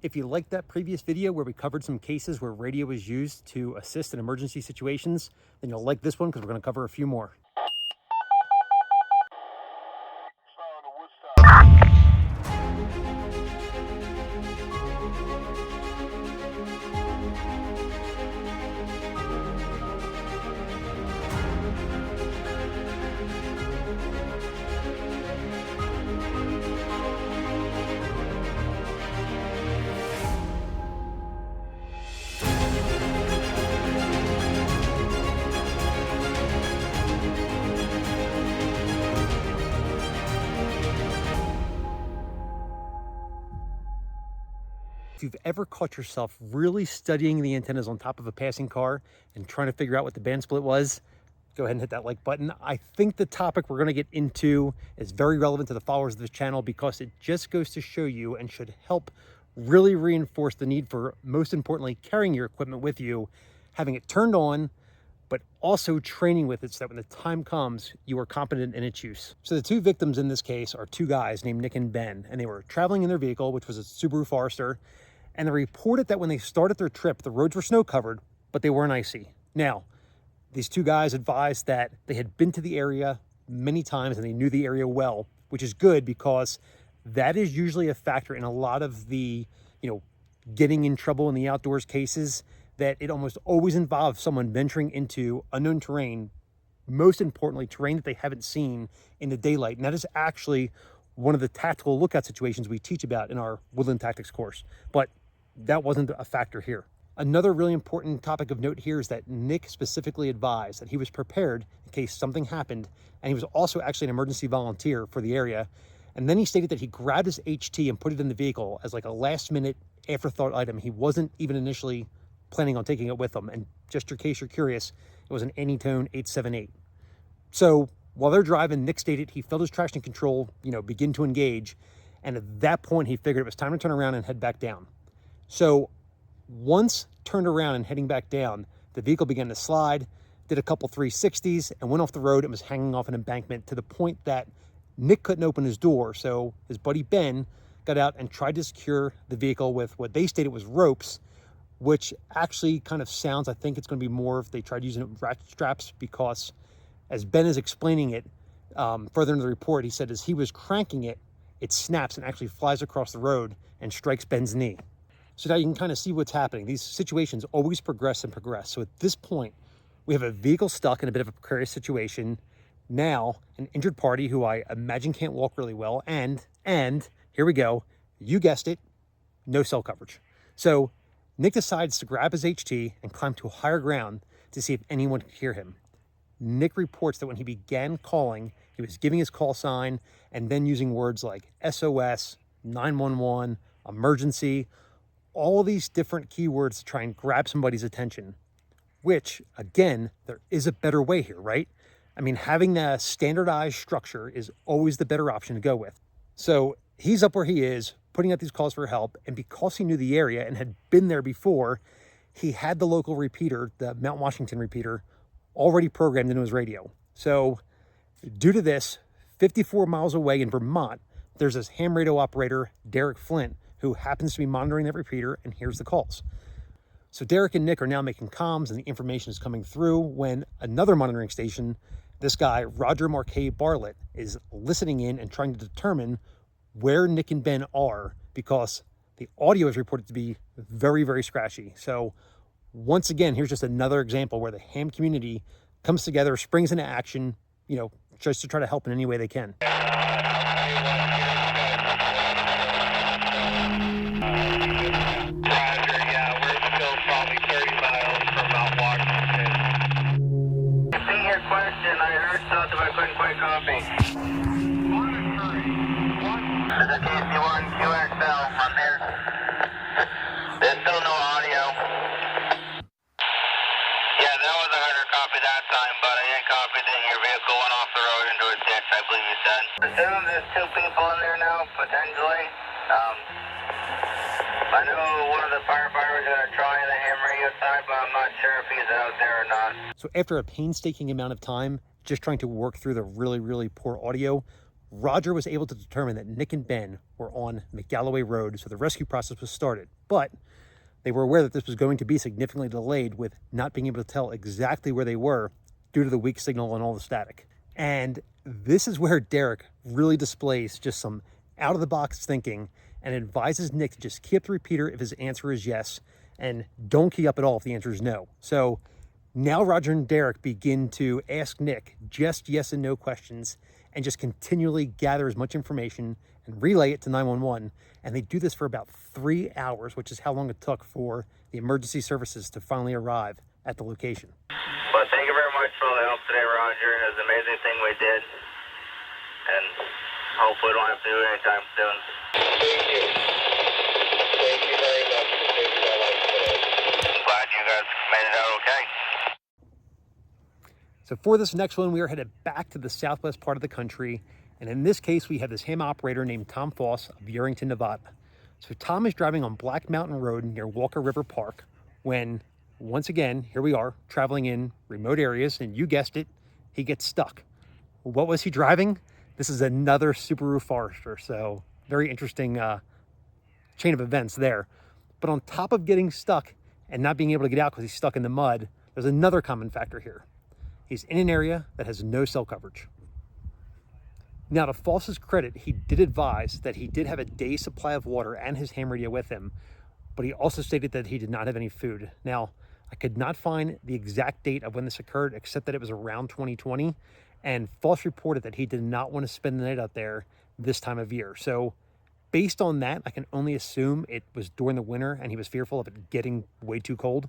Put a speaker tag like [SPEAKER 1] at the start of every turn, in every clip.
[SPEAKER 1] If you liked that previous video where we covered some cases where radio is used to assist in emergency situations, then you'll like this one because we're going to cover a few more. If you've ever caught yourself really studying the antennas on top of a passing car and trying to figure out what the band split was, go ahead and hit that like button. I think the topic we're going to get into is very relevant to the followers of this channel because it just goes to show you and should help really reinforce the need for, most importantly, carrying your equipment with you, having it turned on, but also training with it so that when the time comes, you are competent in its use. So the two victims in this case are two guys named Nick and Ben, and they were traveling in their vehicle, which was a Subaru Forester, and they reported that when they started their trip, the roads were snow covered, but they weren't icy. Now, these two guys advised that they had been to the area many times and they knew the area well, which is good because that is usually a factor in a lot of the, getting in trouble in the outdoors cases, that it almost always involves someone venturing into unknown terrain, most importantly, terrain that they haven't seen in the daylight. And that is actually one of the tactical lookout situations we teach about in our woodland tactics course. But that wasn't a factor here. Another really important topic of note here is that Nick specifically advised that he was prepared in case something happened, and he was also actually an emergency volunteer for the area. And then he stated that he grabbed his HT and put it in the vehicle as like a last minute afterthought item. He wasn't even initially planning on taking it with him. And just in case you're curious, it was an Anytone 878. So while they're driving, Nick stated he felt his traction control, begin to engage. And at that point, he figured it was time to turn around and head back down. So once turned around and heading back down, the vehicle began to slide, did a couple 360s, and went off the road and was hanging off an embankment to the point that Nick couldn't open his door. So his buddy Ben got out and tried to secure the vehicle with what they stated was ropes, which actually kind of sounds, I think it's going to be more if they tried using ratchet straps, because as Ben is explaining it further in the report, he said as he was cranking it, it snaps and actually flies across the road and strikes Ben's knee. So now you can kind of see what's happening. These situations always progress and progress. So at this point, we have a vehicle stuck in a bit of a precarious situation. Now, an injured party who I imagine can't walk really well. And here we go. You guessed it, no cell coverage. So Nick decides to grab his HT and climb to higher ground to see if anyone could hear him. Nick reports that when he began calling, he was giving his call sign and then using words like SOS, 911, emergency, all of these different keywords to try and grab somebody's attention, which, again, there is a better way here, right? I mean, having a standardized structure is always the better option to go with. So he's up where he is, putting out these calls for help, and because he knew the area and had been there before, he had the local repeater, the Mount Washington repeater, already programmed into his radio. So due to this, 54 miles away in Vermont, there's this ham radio operator, Derek Flint, who happens to be monitoring that repeater and hears the calls. So Derek and Nick are now making comms and the information is coming through when another monitoring station, this guy, Roger Marquet Bartlett, is listening in and trying to determine where Nick and Ben are because the audio is reported to be very, very scratchy. So once again, here's just another example where the ham community comes together, springs into action, just to try to help in any way they can.
[SPEAKER 2] Assume there's two people in there now, potentially. I know one of the firefighters are trying the ham radio side, but I'm not sure if he's out there or not.
[SPEAKER 1] So after a painstaking amount of time just trying to work through the really, really poor audio, Roger was able to determine that Nick and Ben were on McGalloway Road, so the rescue process was started. But they were aware that this was going to be significantly delayed with not being able to tell exactly where they were due to the weak signal and all the static. And this is where Derek really displays just some out-of-the-box thinking and advises Nick to just key up the repeater if his answer is yes, and don't key up at all if the answer is no. So now Roger and Derek begin to ask Nick just yes and no questions and just continually gather as much information and relay it to 911. And they do this for about 3 hours, which is how long it took for the emergency services to finally arrive at the location.
[SPEAKER 2] Well, thank you very much for all the help today, Roger. It was an amazing thing we did. And hopefully we don't have to do it anytime soon. Thank you. Thank you very much for saving my life today. I'm glad you guys made it out okay.
[SPEAKER 1] So for this next one, we are headed back to the southwest part of the country. And in this case, we have this ham operator named Tom Foss of Yerington, Nevada. So Tom is driving on Black Mountain Road near Walker River Park when, once again, here we are traveling in remote areas, and you guessed it, he gets stuck. What was he driving? This is another Subaru Forester, so very interesting chain of events there. But on top of getting stuck and not being able to get out because he's stuck in the mud, there's another common factor here. He's in an area that has no cell coverage. Now, to Foss's credit, he did advise that he did have a day's supply of water and his ham radio with him, but he also stated that he did not have any food. Now, I could not find the exact date of when this occurred, except that it was around 2020, and Foss reported that he did not want to spend the night out there this time of year. So based on that, I can only assume it was during the winter and he was fearful of it getting way too cold.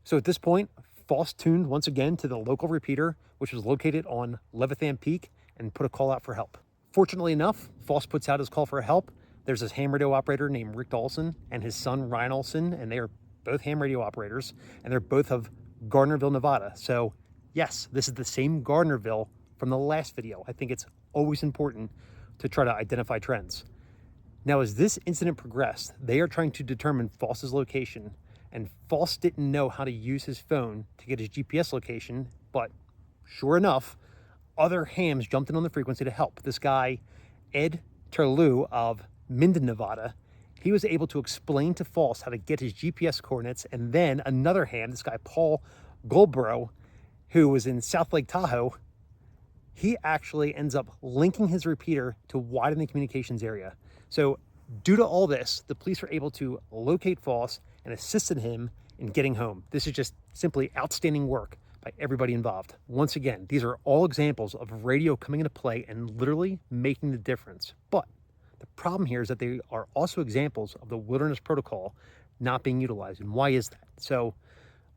[SPEAKER 1] So at this point, Foss tuned once again to the local repeater, which was located on Levithan Peak, and put a call out for help. Fortunately enough, Foss puts out his call for help. There's this ham radio operator named Rick Olson and his son Ryan Olson, and they are both ham radio operators, and they're both of Gardnerville, Nevada. So yes, this is the same Gardnerville from the last video. I think it's always important to try to identify trends. Now, as this incident progressed, they are trying to determine Foss's location, and Foss didn't know how to use his phone to get his GPS location, but sure enough, other hams jumped in on the frequency to help. This guy, Ed Terlou of Minden, Nevada, he was able to explain to Foss how to get his GPS coordinates, and then another ham, this guy Paul Goldborough, who was in South Lake Tahoe, he actually ends up linking his repeater to widen the communications area. So due to all this, the police were able to locate Foss and assisted him in getting home. This is just simply outstanding work by everybody involved. Once again, these are all examples of radio coming into play and literally making the difference. But the problem here is that they are also examples of the wilderness protocol not being utilized. And why is that? So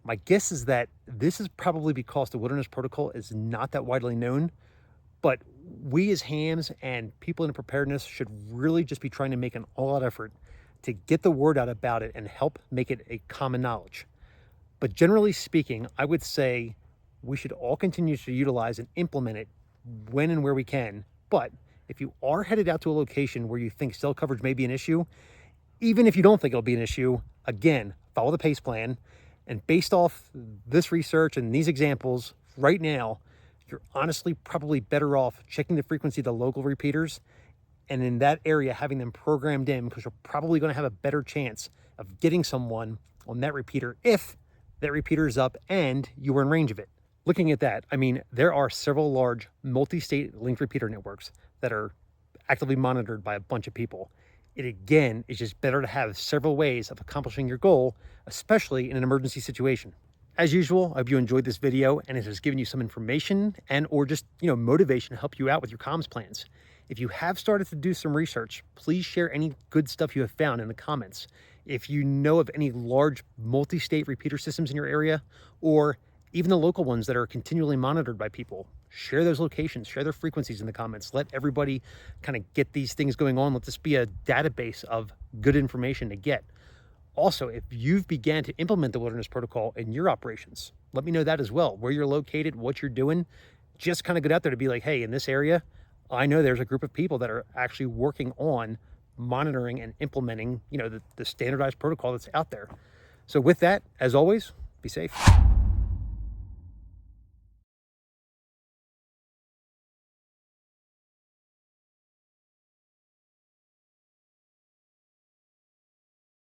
[SPEAKER 1] my guess is that this is probably because the wilderness protocol is not that widely known, but we as hams and people in preparedness should really just be trying to make an all-out effort to get the word out about it and help make it a common knowledge. But generally speaking, I would say we should all continue to utilize and implement it when and where we can. But if you are headed out to a location where you think cell coverage may be an issue, even if you don't think it'll be an issue, again, follow the PACE plan. And based off this research and these examples, right now, you're honestly probably better off checking the frequency of the local repeaters, and in that area having them programmed in, because you're probably going to have a better chance of getting someone on that repeater if that repeater is up and you were in range of it. Looking at that, I mean, there are several large multi-state linked repeater networks that are actively monitored by a bunch of people. It again is just better to have several ways of accomplishing your goal, especially in an emergency situation. As usual, I hope you enjoyed this video and it has given you some information and or just, motivation to help you out with your comms plans. If you have started to do some research, please share any good stuff you have found in the comments. If you know of any large multi-state repeater systems in your area, or even the local ones that are continually monitored by people, share those locations, share their frequencies in the comments. Let everybody kind of get these things going on. Let this be a database of good information to get. Also, if you've began to implement the wilderness protocol in your operations, let me know that as well, where you're located, what you're doing. Just kind of get out there to be like, hey, in this area, I know there's a group of people that are actually working on monitoring and implementing, the standardized protocol that's out there. So with that, as always, be safe.